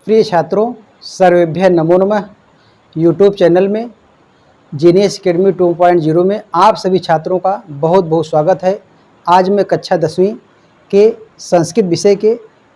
प्रिय छात्रों, सर्वेभ्यः नमो नमः। यूट्यूब चैनल में जीनियस एकेडमी 2.0 में आप सभी छात्रों का बहुत बहुत स्वागत है। आज मैं कक्षा 10वीं के संस्कृत विषय के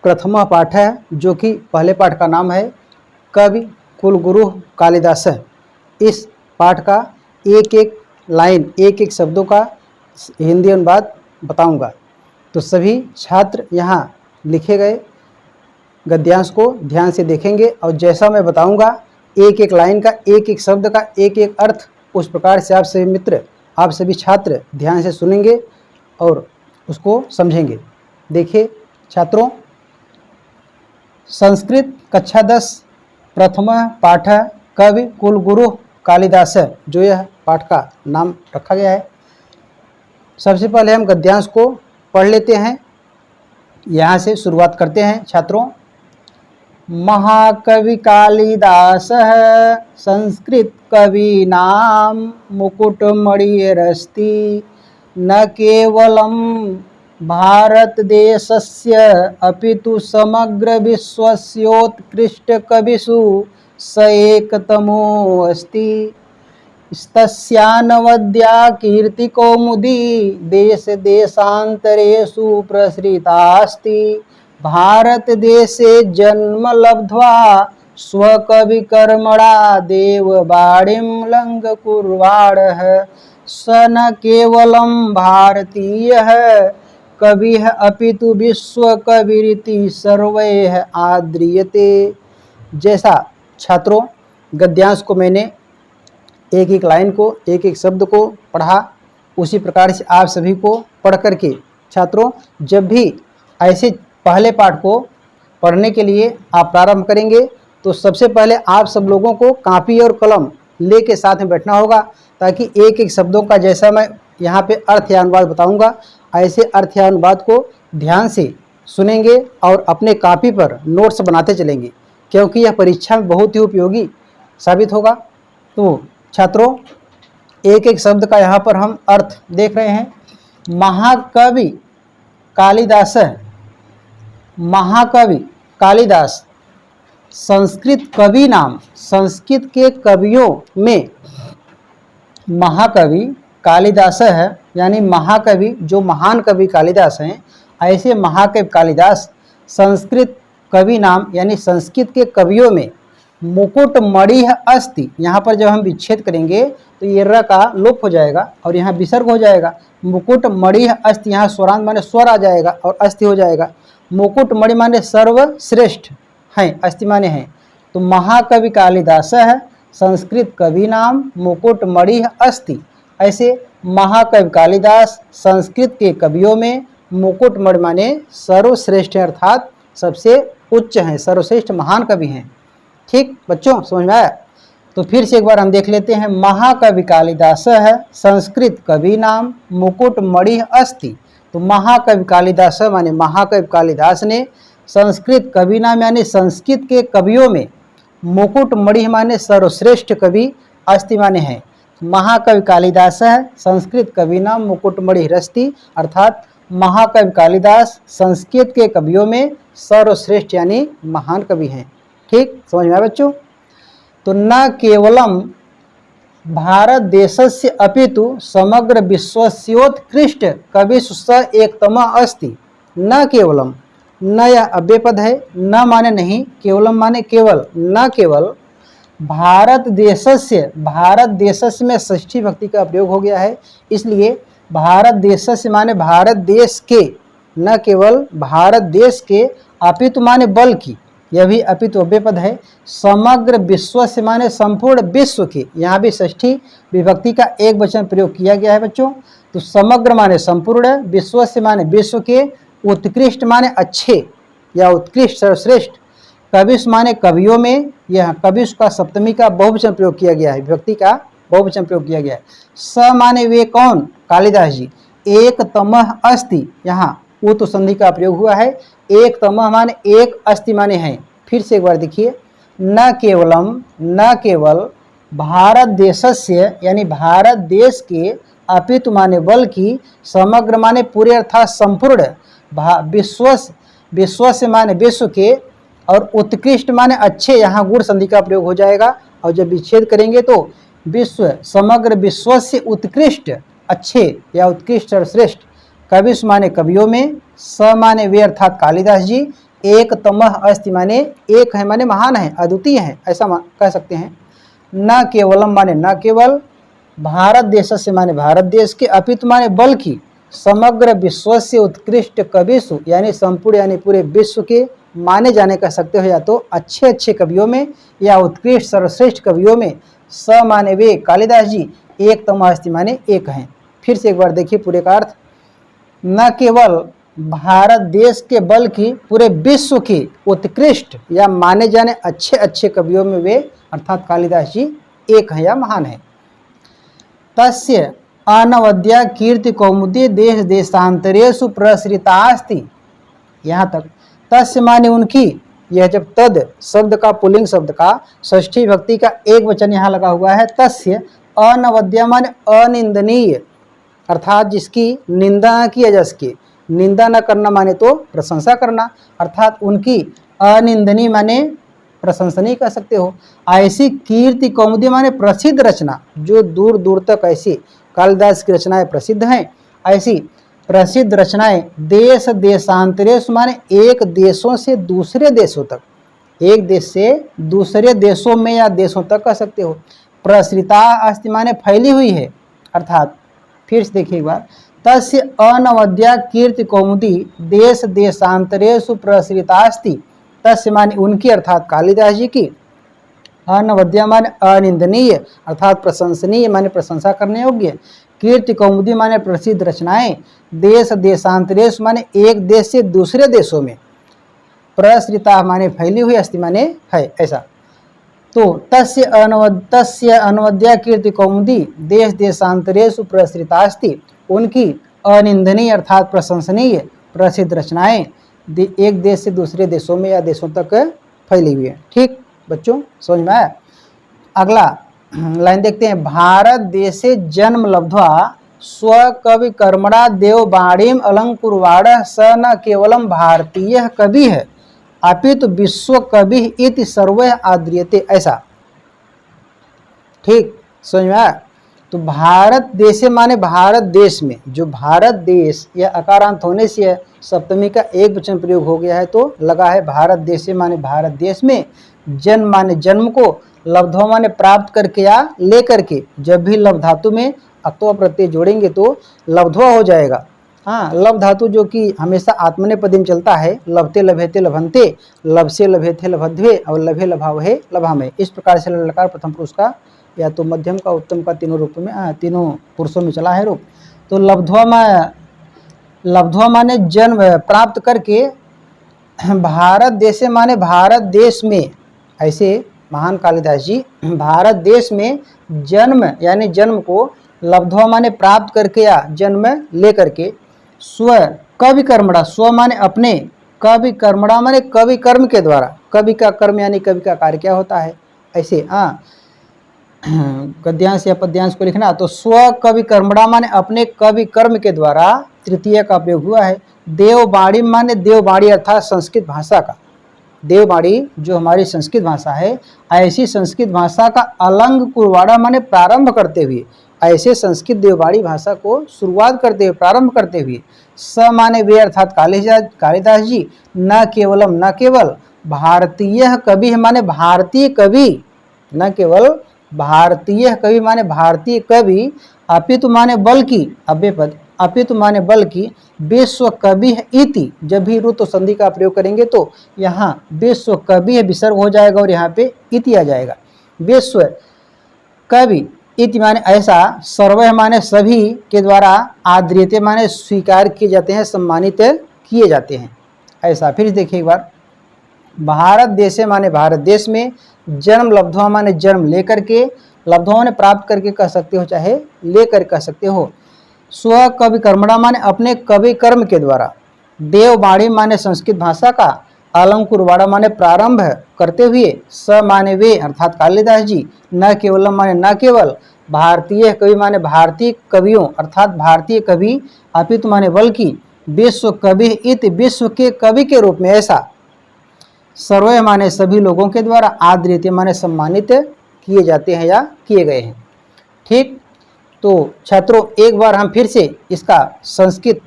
प्रथमा पाठ है, जो कि पहले पाठ का नाम है कवि कुलगुरु कालिदास। इस पाठ का एक एक लाइन, एक एक शब्दों का हिंदी अनुवाद बताऊंगा। तो सभी छात्र यहाँ लिखे गए गद्यांश को ध्यान से देखेंगे और जैसा मैं बताऊंगा एक एक लाइन का, एक एक शब्द का एक एक अर्थ, उस प्रकार से आप सभी मित्र, आप सभी छात्र ध्यान से सुनेंगे और उसको समझेंगे। देखिए छात्रों, संस्कृत कक्षा 10 प्रथमा पाठ कवि कुलगुरु कालिदास, जो यह पाठ का नाम रखा गया है। सबसे पहले हम गद्यांश को पढ़ लेते हैं। यहाँ से शुरुआत करते हैं छात्रों। महाकवि कालिदास संस्कृत कवीनां मुकुटमणिरस्ति, न केवलं भारतदेशस्य अपितु समग्र विश्वस्योत्कृष्टकविषु स एकतमोऽस्ति। तस्यानवद्या कीर्तिकौमुदी देश देशान्तरेषु प्रसृतास्ति। भारत देशे जन्म लब्ध्वा स्वकविकर्मणा देववाणीं लङ्घकुर्वाणः। स न केवलं भारतीयः कविः अपितु विश्वकविरिति सर्वैः आद्रियते। जैसा छात्रों गद्यांश को मैंने एक एक लाइन को, एक एक शब्द को पढ़ा, उसी प्रकार से आप सभी को पढ़ करके छात्रों जब भी ऐसे पहले पाठ को पढ़ने के लिए आप प्रारंभ करेंगे तो सबसे पहले आप सब लोगों को कॉपी और कलम लेके साथ में बैठना होगा, ताकि एक एक शब्दों का जैसा मैं यहाँ पे अर्थ या अनुवाद बताऊँगा, ऐसे अर्थ या अनुवाद को ध्यान से सुनेंगे और अपने कॉपी पर नोट्स बनाते चलेंगे, क्योंकि यह परीक्षा में बहुत ही उपयोगी साबित होगा। तो छात्रों एक एक शब्द का यहाँ पर हम अर्थ देख रहे हैं। महाकवि कालिदास, महाकवि कालिदास संस्कृत कवि नाम, संस्कृत के कवियों में महाकवि कालिदास है, यानी महाकवि जो महान कवि कालिदास हैं, ऐसे महाकवि कालिदास संस्कृत कवि नाम यानी संस्कृत के कवियों में मुकुटमणि अस्ति। यहाँ पर जब हम विच्छेद करेंगे तो ये र का लोप हो जाएगा और यहाँ विसर्ग हो जाएगा। मुकुटमणि अस्ति, यहाँ स्वरांत माने स्वर आ जाएगा और अस्ति हो जाएगा। मुकुटमणि माने सर्वश्रेष्ठ हैं, अस्ति माने हैं। तो महाकवि कालिदास है संस्कृत कवि नाम मुकुटमणि अस्ति। ऐसे महाकवि कालिदास संस्कृत के कवियों में मुकुटमणि माने सर्वश्रेष्ठ हैं, अर्थात सबसे उच्च हैं, सर्वश्रेष्ठ महान कवि हैं। ठीक बच्चों, समझ में आया? तो फिर से एक बार हम देख लेते हैं। महाकवि कालिदास है संस्कृत कवि नाम मुकुटमणि अस्ति। तो महाकवि कालिदास माने महाकवि कालिदास ने संस्कृत कवि नाम यानी संस्कृत के कवियों में मुकुटमणि माने सर्वश्रेष्ठ कवि, अस्ति माने हैं। महाकवि कालिदास है संस्कृत कवि नाम मुकुटमणि अस्ति, अर्थात महाकवि कालिदास संस्कृत के कवियों में सर्वश्रेष्ठ यानी महान कवि हैं। ठीक समझ में आया बच्चों? तो न केवलम भारत देशस्य अपितु समग्र विश्वस्योत्कृष्ट कविषु स एकतमः अस्ति। न केवलम, न यह अव्यय पद है, न माने नहीं, केवलम माने केवल, न केवल भारत देशस्य, भारत देशस्य में षष्ठी भक्ति का प्रयोग हो गया है, इसलिए भारत देशस्य माने भारत देश के, न केवल भारत देश के, अपितु माने बल्कि, यह भी अपितु अव्यय पद है। समग्र विश्व से माने संपूर्ण विश्व के, यहाँ भी षष्ठी विभक्ति का एक वचन प्रयोग किया गया है बच्चों। तो समग्र माने संपूर्ण, विश्व से माने विश्व के, उत्कृष्ट माने अच्छे या उत्कृष्ट सर्वश्रेष्ठ, कविश माने कवियों में, यह कविश का सप्तमी का बहुवचन प्रयोग किया गया है, विभक्ति का बहुवचन प्रयोग किया गया है। स माने वे कौन? कालिदास जी। एक तमः अस्ति, यहाँ उत संधि का प्रयोग हुआ है। एक तमः माने एक, अस्ति माने हैं। फिर से एक बार देखिए। न केवलम, न केवल भारत देशस्य यानी भारत देश के, अपितु माने बल्कि, समग्र माने पूरे अर्थात संपूर्ण, विश्व से माने विश्व के, और उत्कृष्ट माने अच्छे, यहाँ गुण संधि का प्रयोग हो जाएगा। और जब विच्छेद करेंगे तो विश्व, समग्र विश्व से उत्कृष्ट, अच्छे या उत्कृष्ट और श्रेष्ठ। कविश माने कवियों में, स माने वे अर्थात कालिदास जी, एक तमह अस्ति माने एक है माने महान है, अद्वितीय है, ऐसा कह सकते हैं। न केवलम माने न केवल, भारत देश से माने भारत देश के, अपितु माने बल्कि, समग्र विश्व से उत्कृष्ट कविसु यानी संपूर्ण यानी पूरे विश्व के माने जाने कह सकते हो, या तो अच्छे अच्छे कवियों में या उत्कृष्ट सर्वश्रेष्ठ कवियों में। स माने वे कालिदास जी, एक तमास्ति माने एक हैं। फिर से एक बार देखिए पूरे का अर्थ, न केवल भारत देश के बल्कि पूरे विश्व के उत्कृष्ट या माने जाने अच्छे अच्छे कवियों में वे अर्थात कालिदास जी एक हैं या महान हैं। तस्य अनवद्या कीर्ति कौमुदी देश देशांतरेषु प्रसृतास्ति। यहाँ तक तस्य माने उनकी, यह जब तद शब्द का पुल्लिंग शब्द का षष्ठी विभक्ति का एक वचन यहाँ लगा हुआ है, तस्य अनवद्या माने अनिंदनीय, अर्थात जिसकी निंदा न किया जा सके। निंदा न करना माने तो प्रशंसा करना, अर्थात उनकी अनिंदनीय माने प्रशंसनीय कह सकते हो। ऐसी कीर्ति कौमुदी माने प्रसिद्ध रचना, जो दूर दूर तक ऐसी कालिदास की रचनाएं प्रसिद्ध हैं, ऐसी प्रसिद्ध रचनाएं देश देशांतरेश माने एक देशों से दूसरे देशों तक, एक देश से दूसरे देशों में या देशों तक कह सकते हो। प्रसृता अस्ति माने फैली हुई है, अर्थात फिर से देखिए एक बार, तस्य अनवद्या कीर्ति कौमुदी देश देशांतरेषु प्रसृतास्ति। तस्य माने उनकी अर्थात कालिदास जी की, अनवद्या माने अनिंदनीय अर्थात प्रशंसनीय माने प्रशंसा करने योग्य, कीर्ति कौमुदी माने प्रसिद्ध रचनाएं, देश देशांतरेश माने एक देश से दूसरे देशों में, प्रसृता माने फैली हुई, अस्ति माने है, ऐसा। तो तस्य अनवद्या कीर्ति कौमुदी देश देशांतरेषु प्रसृतास्ति, उनकी अनिंदनीय अर्थात प्रशंसनीय प्रसिद्ध रचनाएं एक देश से दूसरे देशों में या देशों तक फैली हुई है। ठीक बच्चों, समझ में आया। अगला लाइन देखते हैं, भारत देशे जन्म लब्ध्वा स्व कवि कर्मणा देववाणीम अलंकुरवाड़ स न केवलम भारतीय कवि है अपितु विश्व कवि इति सर्वे आद्रियते, ऐसा। ठीक, समझ में आया। तो भारत देशे माने भारत देश में, जो भारत देश या अकारांत होने से सप्तमी का एक वचन प्रयोग हो गया है तो लगा है भारत देशे माने भारत देश में, जन्म माने जन्म को, लब्ध्वा माने प्राप्त करके या ले करके, जब भी लभ धातु में अक्तवा प्रत्यय जोड़ेंगे तो लब्ध्वा हो जाएगा। हाँ, लभ धातु जो कि हमेशा आत्मनेपदी में चलता है, लभते लभेते लभंते, लब से लभेते लभध्वे और लभे लभावहे लभामे, इस प्रकार से ललकार प्रथम पुरुष का या तो मध्यम का उत्तम का तीनों रूप में, तीनों पुरुषों में चला है रूप। तो लब्ध्वा माने जन्म प्राप्त करके, भारत देशे माने भारत देश में, ऐसे महान कालिदास जी भारत देश में जन्म यानी जन्म को, लब्ध्वा माने प्राप्त करके या जन्म ले करके, स्व कवि कर्मणा, स्व माने अपने, कवि कर्मणा माने कवि कर्म के द्वारा, कवि का कर्म यानी कवि का कार्य क्या होता है, ऐसे गद्यांश या पद्यांश को लिखना। तो स्व कवि कर्मणा माने अपने कवि कर्म के द्वारा, तृतीय का प्रयोग हुआ है। देववाणी माने देववाणी अर्थात संस्कृत भाषा का, देववाणी जो हमारी संस्कृत भाषा है, ऐसी संस्कृत भाषा का अलंग कुरवाड़ा माने प्रारंभ करते हुए, ऐसे संस्कृत देववाणी भाषा को शुरुआत करते हुए, प्रारंभ करते हुए। स माने वे अर्थात कालिदास जी, न केवलम न केवल, भारतीय कवि माने भारतीय कवि, न केवल भारतीय कवि माने भारतीय कवि, अपितु माने बल्कि, अव्यय पद, अपितु माने बल्कि, विश्व कवि इति, जब भी ऋतु संधि का प्रयोग करेंगे तो यहाँ विश्व कवि विसर्ग हो जाएगा और यहाँ पे इति आ जाएगा। विश्व कवि इति माने ऐसा, सर्व माने सभी के द्वारा, आद्रियते माने स्वीकार किए जाते हैं, सम्मानित किए जाते हैं, ऐसा। फिर देखिए एक बार, भारत देशे माने भारत देश में, जन्म लब्ध्वा माने जन्म लेकर के, लब्ध्वा माने प्राप्त करके कह सकते हो, चाहे लेकर कह सकते हो। स्व कवि कर्मणा माने अपने कवि कर्म के द्वारा, देववाणी माने संस्कृत भाषा का, अलंकुरवाड़ा माने प्रारंभ करते हुए, स माने वे अर्थात कालिदास जी, न केवलम माने न केवल, भारतीय कवि माने भारतीय कवियों अर्थात भारतीय कवि, अपितु माने बल्कि, विश्व कवि इत विश्व के कवि के रूप में, ऐसा। सर्वे माने सभी लोगों के द्वारा, आदृत्य माने सम्मानित किए जाते हैं या किए गए हैं। ठीक, तो छात्रों एक बार हम फिर से इसका संस्कृत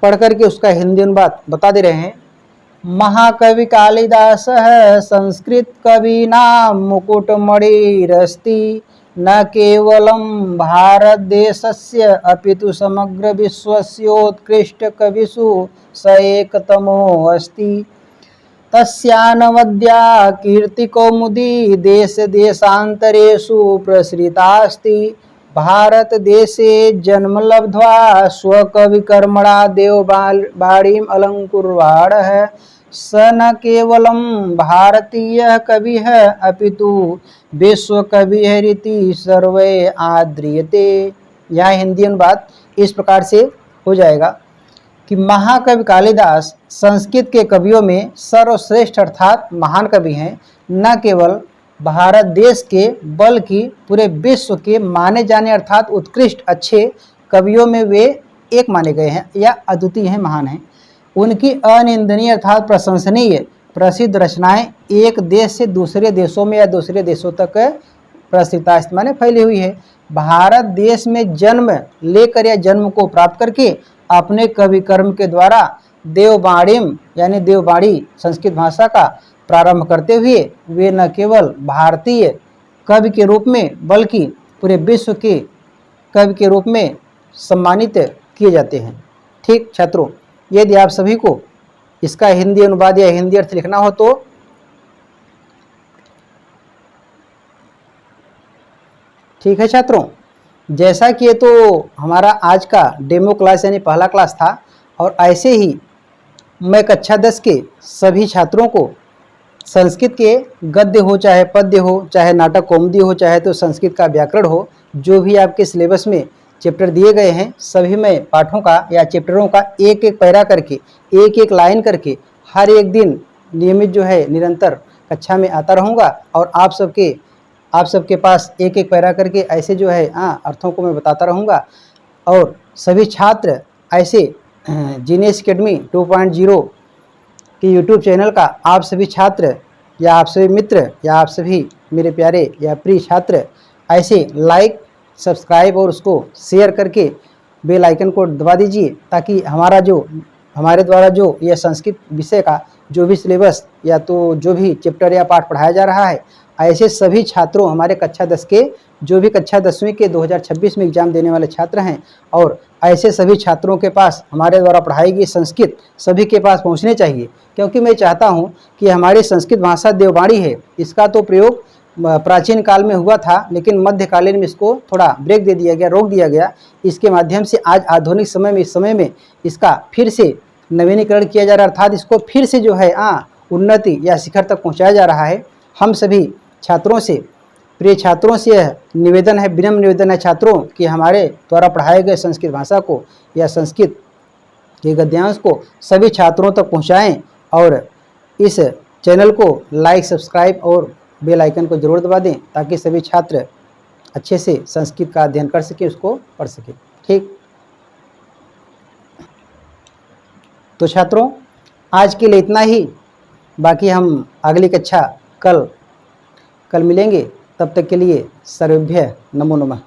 पढ़ करके उसका हिंदी अनुवाद बता दे रहे हैं। महाकवि कालिदास संस्कृत कवीनां मुकुटमणिरस्ति, न केवलं भारत देशस्य अपितु समग्र विश्वस्योत्कृष्ट कविषु स एकतमो अस्ति। तस्यानवद्या कीर्तिकौमुदी देश देशान्तरेषु प्रसृतास्ति। भारत देशे जन्म लब्ध्वा स्वकविकर्मणा देववाणीम् अलङ्कुर्वाणः। स न केवलं भारतीयः कविः अपितु विश्वकविरिति सर्वे आद्रियते। यह हिंदी अनुवाद इस प्रकार से हो जाएगा कि महाकवि कालिदास संस्कृत के कवियों में सर्वश्रेष्ठ अर्थात महान कवि हैं। न केवल भारत देश के बल्कि पूरे विश्व के माने जाने अर्थात उत्कृष्ट अच्छे कवियों में वे एक माने गए हैं या अद्वितीय हैं, महान हैं। उनकी अनिंदनीय अर्थात प्रशंसनीय प्रसिद्ध रचनाएं एक देश से दूसरे देशों में या दूसरे देशों तक प्रसिद्धता माने फैली हुई है। भारत देश में जन्म लेकर या जन्म को प्राप्त करके अपने कवि कर्म के द्वारा देववाणीम यानी देववाणी संस्कृत भाषा का प्रारंभ करते हुए वे न केवल भारतीय कवि के रूप में बल्कि पूरे विश्व के कवि के रूप में सम्मानित किए जाते हैं। ठीक छात्रों, यदि आप सभी को इसका हिंदी अनुवाद या हिंदी अर्थ लिखना हो तो ठीक है छात्रों। जैसा कि ये तो हमारा आज का डेमो क्लास यानी पहला क्लास था, और ऐसे ही मैं कक्षा 10 के सभी छात्रों को संस्कृत के गद्य हो चाहे पद्य हो चाहे नाटक कौमुदी हो चाहे तो संस्कृत का व्याकरण हो, जो भी आपके सिलेबस में चैप्टर दिए गए हैं सभी में पाठों का या चैप्टरों का एक एक पैरा करके एक एक लाइन करके हर एक दिन नियमित जो है निरंतर कक्षा में आता रहूँगा और आप सबके पास एक एक पैरा करके ऐसे जो है अर्थों को मैं बताता रहूँगा। और सभी छात्र ऐसे जीनियस एकेडमी 2.0 के यूट्यूब चैनल का आप सभी छात्र या आप सभी मित्र या आप सभी मेरे प्यारे या प्रिय छात्र ऐसे लाइक सब्सक्राइब और उसको शेयर करके बेल आइकन को दबा दीजिए, ताकि हमारे द्वारा जो यह संस्कृत विषय का जो भी सिलेबस या तो जो भी चैप्टर या पाठ पढ़ाया जा रहा है, ऐसे सभी छात्रों हमारे कक्षा 10 के जो भी कक्षा 10वीं के 2026 में एग्जाम देने वाले छात्र हैं, और ऐसे सभी छात्रों के पास हमारे द्वारा पढ़ाई गई संस्कृत सभी के पास पहुंचने चाहिए। क्योंकि मैं चाहता हूं कि हमारी संस्कृत भाषा देववाणी है, इसका तो प्रयोग प्राचीन काल में हुआ था, लेकिन मध्यकालीन में इसको थोड़ा ब्रेक दे दिया गया, रोक दिया गया। इसके माध्यम से आज आधुनिक समय में इस समय में इसका फिर से नवीनीकरण किया जा रहा है, अर्थात इसको फिर से जो है उन्नति या शिखर तक पहुँचाया जा रहा है। हम सभी छात्रों से, प्रिय छात्रों से यह निवेदन है, विनम्र निवेदन है छात्रों कि हमारे द्वारा पढ़ाए गए संस्कृत भाषा को या संस्कृत के गद्यांश को सभी छात्रों तक पहुंचाएं, और इस चैनल को लाइक सब्सक्राइब और बेल आइकन को ज़रूर दबा दें, ताकि सभी छात्र अच्छे से संस्कृत का अध्ययन कर सके, उसको पढ़ सके। ठीक, तो छात्रों आज के लिए इतना ही, बाकी हम अगली कक्षा कल मिलेंगे। तब तक के लिए सर्वेभ्यः नमो नमः।